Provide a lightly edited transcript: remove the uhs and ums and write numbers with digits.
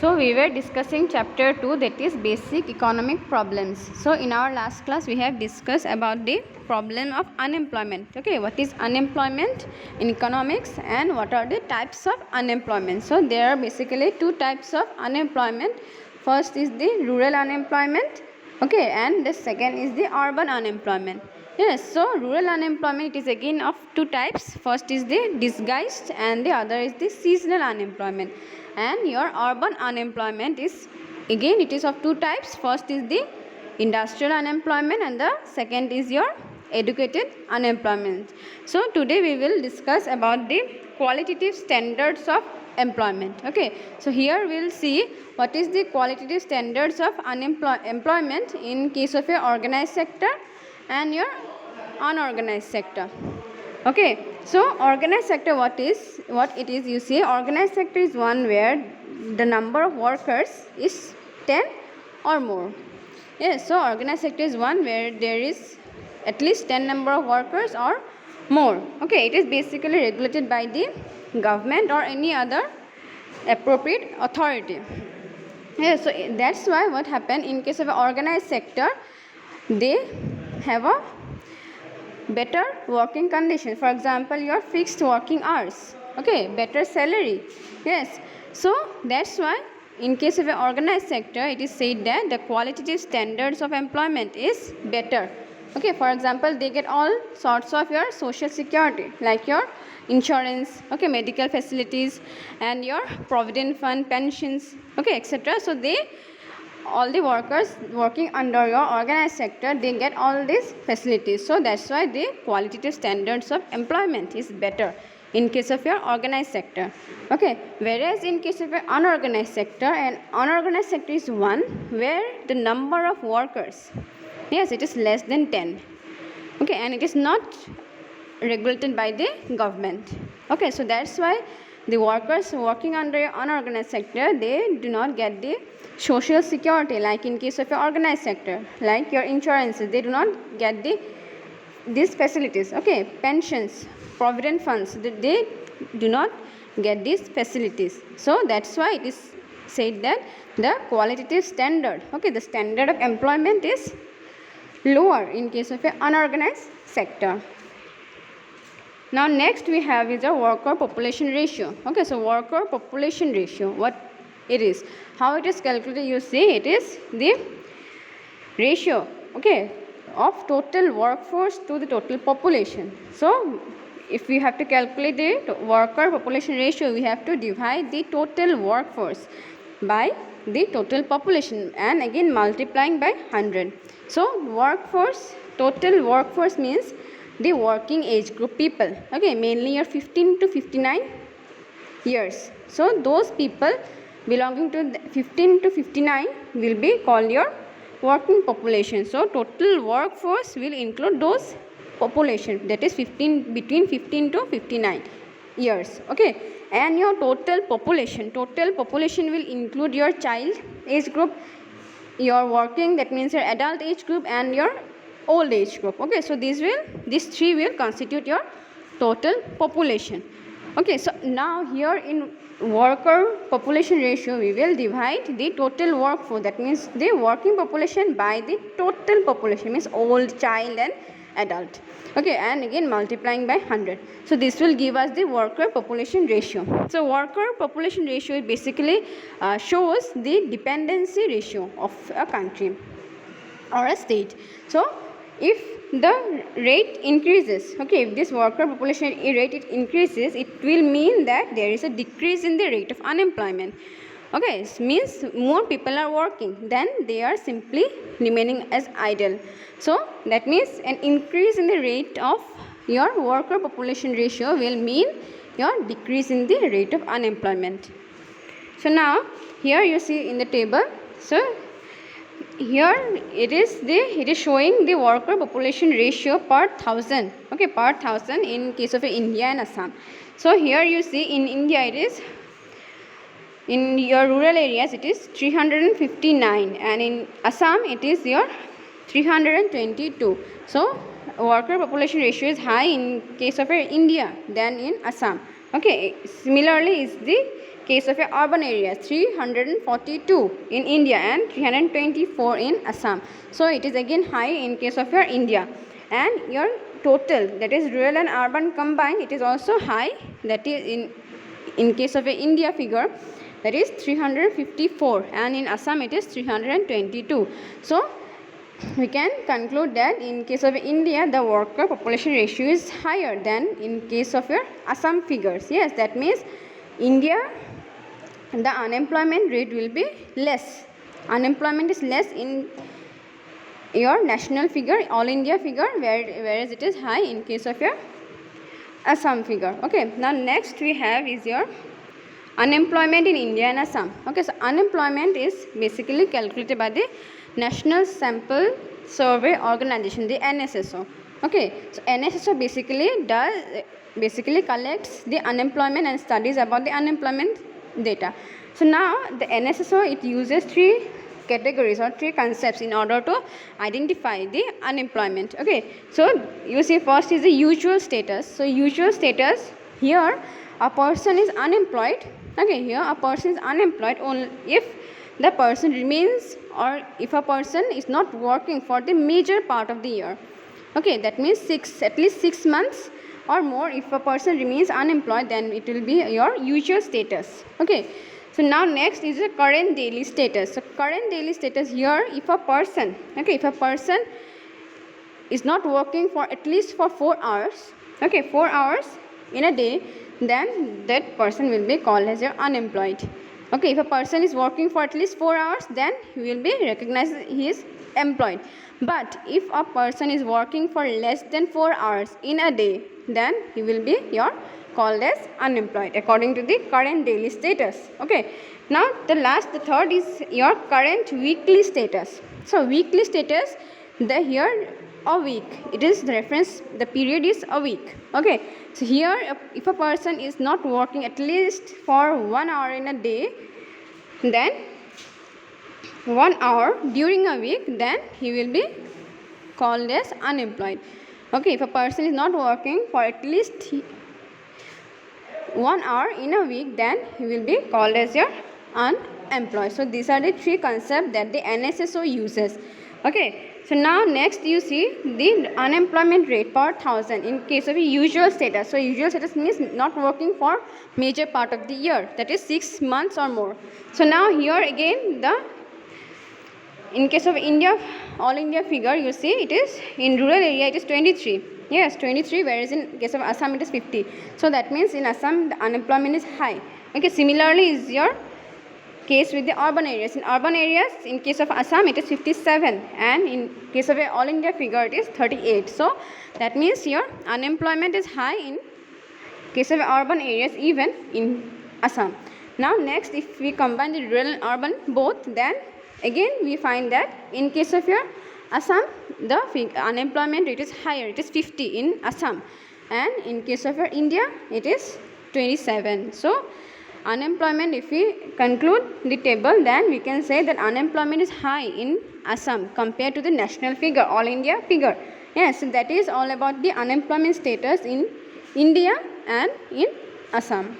So we were discussing chapter 2, that is basic economic problems. So in our last class we have discussed about the problem of unemployment. Okay, what is unemployment in economics and what are the types of unemployment. So there are basically two types of unemployment. First is the rural unemployment, okay, and the second is the urban unemployment. Yes, so rural unemployment is again of two types. First is the disguised and the other is the seasonal unemployment. And your urban unemployment is again it is of two types. First is the industrial unemployment and the second is your educated unemployment. So today we will discuss about the qualitative standards of employment. Okay, so here we will see what is the qualitative standards of employment in case of your organized sector and your unorganized sector. Okay, so organized sector, what it is, you see, organized sector is one where the number of workers is 10 or more. Yes, so organized sector is one where there is at least 10 number of workers or more. Okay, it is basically regulated by the government or any other appropriate authority. Yes, so that's why what happened in case of an organized sector, they have a better working condition. For example, your fixed working hours, okay, better salary. Yes, so that's why in case of an organized sector it is said that the qualitative standards of employment is better. Okay, for example, they get all sorts of your social security like your insurance, okay, medical facilities and your provident fund, pensions, okay, etc. So they all the workers working under your organized sector, they get all these facilities. So that's why the qualitative standards of employment is better in case of your organized sector. Okay, whereas in case of your unorganized sector, and unorganized sector is one where the number of workers, yes, it is less than 10. Okay, and it is not regulated by the government. Okay, so that's why the workers working under unorganized sector, they do not get the social security like in case of your organized sector, like your insurances, they do not get these facilities. Okay, pensions, provident funds, they do not get these facilities. So that's why it is said that the qualitative standard, okay, the standard of employment is lower in case of an unorganized sector. Now next we have is a worker population ratio. Okay, so worker population ratio, what it is, how it is calculated, you see, it is the ratio, okay, of total workforce to the total population. So if we have to calculate the worker population ratio, we have to divide the total workforce by the total population and again multiplying by 100. So workforce, total workforce means the working age group people, okay, mainly your 15 to 59 years. So those people belonging to 15 to 59 will be called your working population. So total workforce will include those population, that is between 15 to 59 years. Okay, and your total population will include your child age group, your working, that means your adult age group, and your old age group. Okay, so these three will constitute your total population. Okay, so now here in worker population ratio we will divide the total workforce, that means the working population, by the total population, means old, child and adult. Okay, and again multiplying by 100. So this will give us the worker population ratio. So worker population ratio basically shows the dependency ratio of a country or a state. So if the rate increases, okay, if this worker population rate it increases, it will mean that there is a decrease in the rate of unemployment. Okay, it means more people are working, then they are simply remaining as idle. So that means an increase in the rate of your worker population ratio will mean your decrease in the rate of unemployment. So now here you see in the table, so here it is showing the worker population ratio per thousand, okay, per thousand in case of India and Assam. So here you see in India it is, in your rural areas it is 359 and in Assam it is your 322. So worker population ratio is high in case of India than in Assam. Okay, similarly is the case of your urban areas, 342 in India and 324 in Assam. So it is again high in case of your India. And your total, that is rural and urban combined, it is also high, that is in case of your India figure, that is 354, and in Assam it is 322. So we can conclude that in case of India, the worker population ratio is higher than in case of your Assam figures. Yes, that means India, the unemployment rate will be less. Unemployment is less in your national figure, all India figure, whereas it is high in case of your Assam figure. Okay, now next we have is your unemployment in India and Assam. Okay, so unemployment is basically calculated by the National Sample Survey Organization, the NSSO. Okay, so NSSO basically collects the unemployment and studies about the unemployment data. So now the NSSO, it uses three categories or three concepts in order to identify the unemployment. Okay, so you see first is the usual status. So usual status, here a person is unemployed. Okay, here a person is unemployed only if the person remains, or if a person is not working for the major part of the year. Okay, that means at least 6 months or more. If a person remains unemployed, then it will be your usual status. Okay, so now next is the current daily status. So current daily status, here if a person is not working for at least for 4 hours, okay, 4 hours in a day, then that person will be called as your unemployed. Okay, if a person is working for at least 4 hours, then he will be recognized he is employed. But if a person is working for less than 4 hours in a day, then he will be called as unemployed according to the current daily status. Okay, now the third is your current weekly status. So weekly status, here a week, it is the reference, the period is a week. Okay, so here if a person is not working at least for 1 hour in a day, then 1 hour during a week, then he will be called as unemployed. Okay, if a person is not working for at least 1 hour in a week, then he will be called as your unemployed. So these are the three concepts that the NSSO uses. Okay, so now next you see the unemployment rate per thousand in case of a usual status. So usual status means not working for major part of the year, that is 6 months or more. So now here again, in case of India, all India figure, you see it is in rural area it is 23. Yes, 23, whereas in case of Assam it is 50. So that means in Assam the unemployment is high. Okay, similarly is your case with the urban areas. In urban areas, in case of Assam it is 57, and in case of all India figure it is 38. So that means your unemployment is high in case of urban areas, even in Assam. Now next, if we combine the rural and urban both, then again we find that in case of your Assam, the unemployment rate is higher, it is 50 in Assam, and in case of your India it is 27. So unemployment, if we conclude the table, then we can say that unemployment is high in Assam compared to the national figure, all India figure. Yes, so that is all about the unemployment status in India and in Assam.